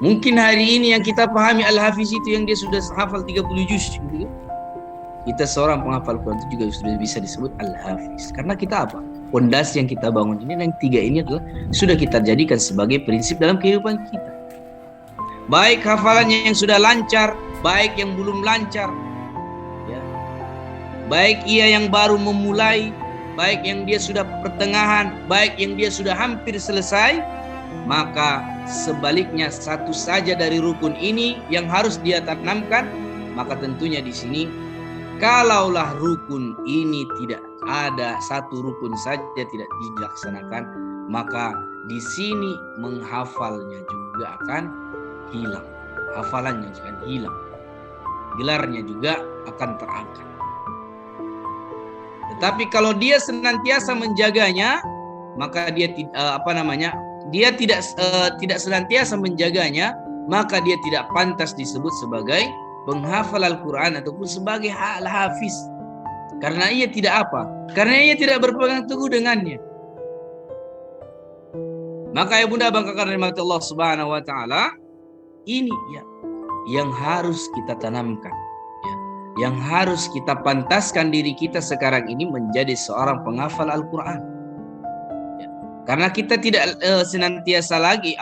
Mungkin hari ini yang kita pahami Al-Hafiz itu yang dia sudah hafal 30 juz gitu. Kita seorang penghafal Quran itu juga sudah bisa disebut Al-Hafiz. Karena kita apa? Pondasi yang kita bangun ini, yang tiga ini adalah sudah kita jadikan sebagai prinsip dalam kehidupan kita. Baik hafalannya yang sudah lancar, baik yang belum lancar, ya. Baik ia yang baru memulai, baik yang dia sudah pertengahan, baik yang dia sudah hampir selesai, maka sebaliknya satu saja dari rukun ini yang harus dia tanamkan, maka tentunya di sini kalaulah rukun ini tidak ada, satu rukun saja tidak dilaksanakan, maka di sini menghafalnya juga akan hilang, hafalannya akan hilang, gelarnya juga akan terangkat. Tetapi kalau dia senantiasa menjaganya, maka dia dia tidak senantiasa menjaganya, maka dia tidak pantas disebut sebagai penghafal Al-Quran ataupun sebagai Al-Hafiz. Karena ia tidak apa? Karena ia tidak berpegang teguh dengannya. Maka ya bunda bangkakan rahmat Allah Subhanahu wa taala, ini ya yang harus kita tanamkan, ya, yang harus kita pantaskan diri kita sekarang ini menjadi seorang penghafal Al-Quran. Ya. Karena kita tidak senantiasa lagi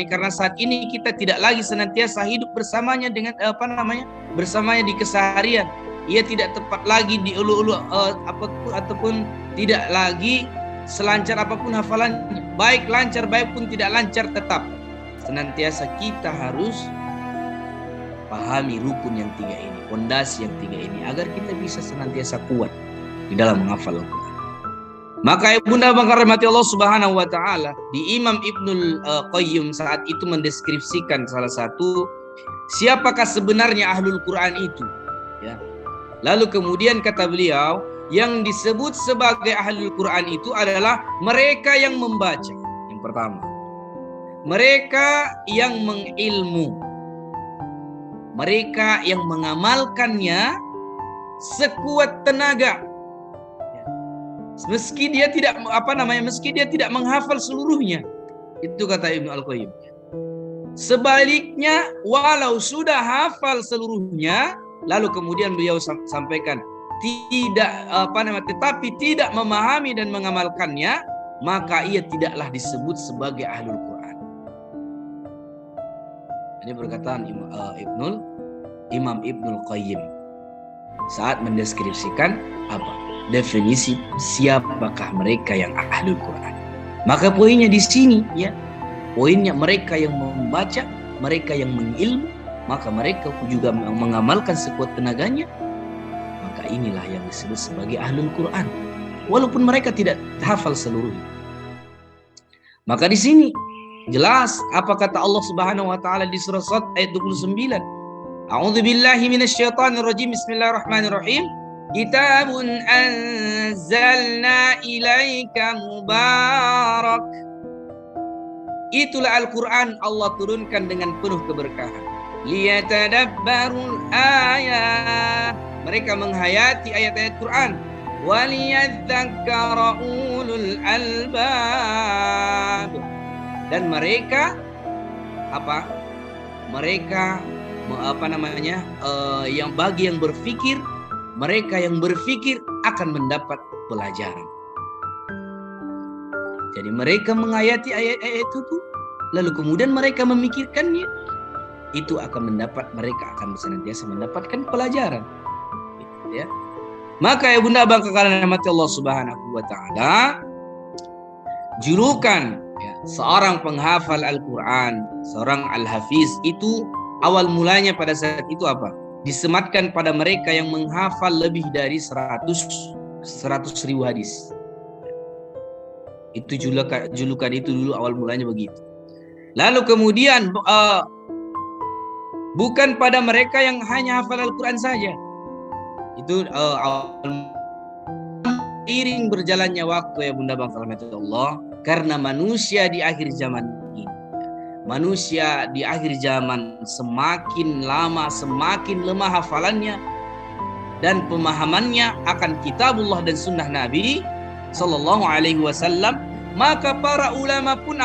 karena saat ini kita tidak lagi senantiasa hidup bersamanya dengan bersamanya di keseharian. Ia tidak tepat lagi di ulu-ulu ataupun tidak lagi selancar apapun hafalannya. Baik lancar, baik pun tidak lancar, tetap senantiasa kita harus pahami rukun yang tiga ini, pondasi yang tiga ini, agar kita bisa senantiasa kuat di dalam menghafal Al-Quran. Maka bunda bangkar rahmati Allah Subhanahu wa taala, di Imam Ibnul Qayyim saat itu mendeskripsikan salah satu siapakah sebenarnya ahlul Quran itu, ya. Lalu kemudian kata beliau, yang disebut sebagai ahlul Quran itu adalah mereka yang membaca. Yang pertama, mereka yang mengilmu, mereka yang mengamalkannya sekuat tenaga. Meski dia tidak menghafal seluruhnya. Itu kata Ibnu Al-Qayyim. Sebaliknya, walau sudah hafal seluruhnya, lalu kemudian beliau sampaikan tetapi tidak memahami dan mengamalkannya, maka ia tidaklah disebut sebagai ahlul Quran. Ini perkataan Imam Ibnul Qayyim saat mendeskripsikan definisi siapakah mereka yang ahlul Quran. Maka poinnya di sini, ya, poinnya mereka yang membaca, mereka yang mengilmu, maka mereka juga mengamalkan sekuat tenaganya, maka inilah yang disebut sebagai ahlul Quran, walaupun mereka tidak hafal seluruhnya. Maka di sini jelas apa kata Allah Subhanahu wa taala di surah Sad ayat 29. A'udzubillahi minasyaitonirrajim. Bismillahirrahmanirrahim. Kitabun anzalna ilaika mubarak. Itulah Al-Quran Allah turunkan dengan penuh keberkahan. Liyatadabbarul ayat. Mereka menghayati ayat-ayat Quran. Waliyadzakkara ulul albab. Dan mereka yang bagi yang berfikir, mereka yang berfikir akan mendapat pelajaran. Jadi mereka menghayati ayat-ayat itu, lalu kemudian mereka memikirkannya, itu mereka akan senantiasa mendapatkan pelajaran. Ya. Maka ya bunda abang kekalian rahmati Allah Subhanahu wa taala, julukan ya, seorang penghafal Al-Quran, seorang Al-Hafiz itu awal mulanya pada saat itu disematkan pada mereka yang menghafal lebih dari 100 ribu hadis. Itu julukan itu dulu awal mulanya begitu. Lalu kemudian bukan pada mereka yang hanya hafal Al-Quran saja. Itu iring berjalannya waktu ya bunda bangsa Allah, karena manusia di akhir zaman ini, manusia di akhir zaman semakin lama semakin lemah hafalannya dan pemahamannya akan kitabullah dan sunnah Nabi Sallallahu Alaihi Wasallam. Maka para ulama pun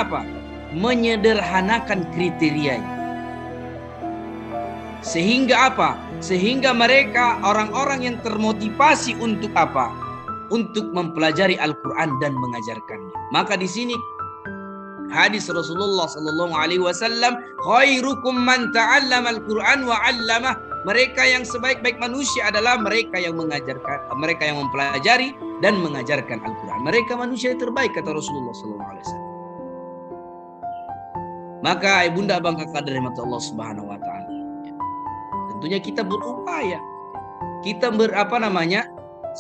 menyederhanakan kriterianya. Sehingga apa? Sehingga mereka orang-orang yang termotivasi untuk apa? Untuk mempelajari Al-Quran dan mengajarkannya. Maka di sini hadis Rasulullah sallallahu alaihi wasallam, khairukum man ta'allama al-Qur'an wa 'allamah. Mereka yang sebaik-baik manusia adalah mereka yang mengajarkan, mereka yang mempelajari dan mengajarkan Al-Quran. Mereka manusia yang terbaik, kata Rasulullah sallallahu alaihi wasallam. Maka ibunda abang kakak dari mata Allah Subhanahu wa taala, tentunya kita berupaya, kita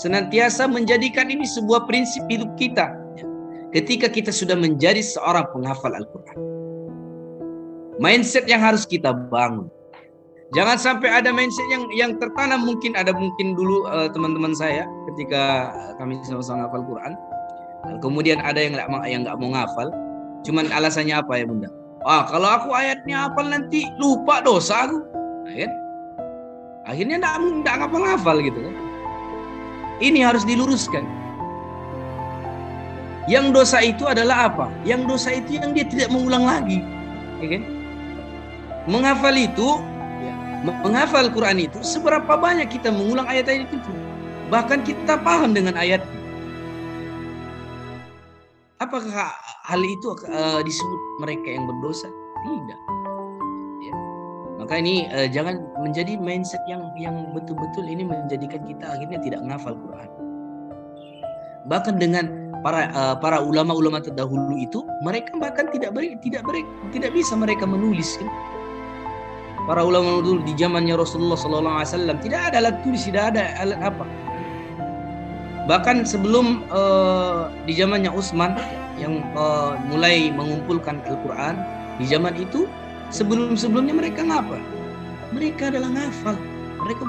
senantiasa menjadikan ini sebuah prinsip hidup kita. Ketika kita sudah menjadi seorang penghafal Al-Quran, mindset yang harus kita bangun. Jangan sampai ada mindset yang tertanam. Mungkin dulu teman-teman saya ketika kami sama-sama hafal Quran, kemudian ada yang nggak mau ngafal. Cuman alasannya apa ya bunda? Kalau aku ayatnya hafal nanti lupa dosa aku. Nah, kan? Akhirnya nggak ngafal gitu kan. Ini harus diluruskan. Yang dosa itu adalah apa? Yang dosa itu yang dia tidak mengulang lagi. Ya kan? Menghafal Quran itu, seberapa banyak kita mengulang ayat-ayat itu. Bahkan kita paham dengan ayatnya. Apakah hal itu disebut mereka yang berdosa? Tidak. Ya. Maka ini jangan menjadi mindset yang betul-betul ini menjadikan kita akhirnya tidak menghafal Quran. Bahkan dengan para ulama-ulama terdahulu itu, mereka bahkan tidak bisa mereka menulis kan? Para ulama dulu di zamannya Rasulullah SAW tidak ada alat tulis, tidak ada alat apa. Bahkan sebelum di zamannya Utsman yang mulai mengumpulkan Al-Quran, di zaman itu sebelumnya mereka ngapa? Mereka adalah ngafal. Mereka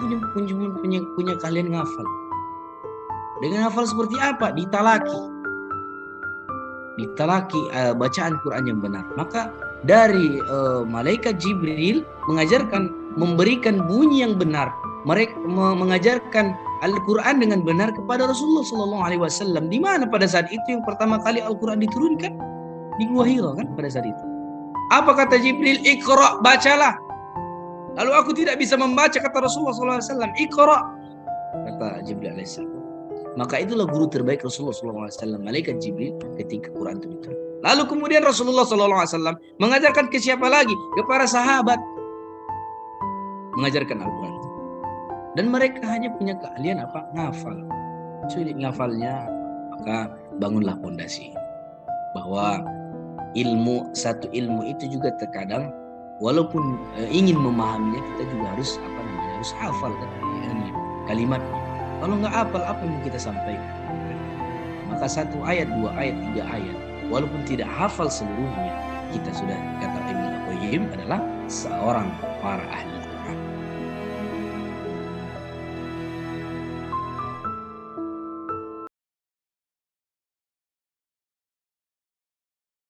punya kalian ngafal. Dengan hafal seperti apa? Ditalaki bacaan Quran yang benar. Maka dari malaikat Jibril memberikan bunyi yang benar, mereka mengajarkan Al-Quran dengan benar kepada Rasulullah SAW. Di mana pada saat itu yang pertama kali Al-Quran diturunkan? Di Gua Hira kan pada saat itu. Apa kata Jibril? Iqra, bacalah. Lalu aku tidak bisa membaca, kata Rasulullah SAW. Iqra, kata Jibril AS. Maka itulah guru terbaik Rasulullah SAW, malaikat Jibril, ketika Quran itu diturunkan. Lalu kemudian Rasulullah SAW mengajarkan ke siapa lagi? Kepada sahabat. Mengajarkan Al-Quran. Dan mereka hanya punya keahlian apa? Ngafal. Sulit ngafalnya, maka bangunlah pondasi. Bahwa satu ilmu itu juga terkadang, walaupun ingin memahaminya, kita juga harus harus hafal kan kalimatnya. Kalau nggak hafal, apa yang mau kita sampaikan? Maka 1 ayat, 2 ayat, 3 ayat, walaupun tidak hafal seluruhnya, kita sudah, kata Ibnu Qayyim, adalah seorang para ahli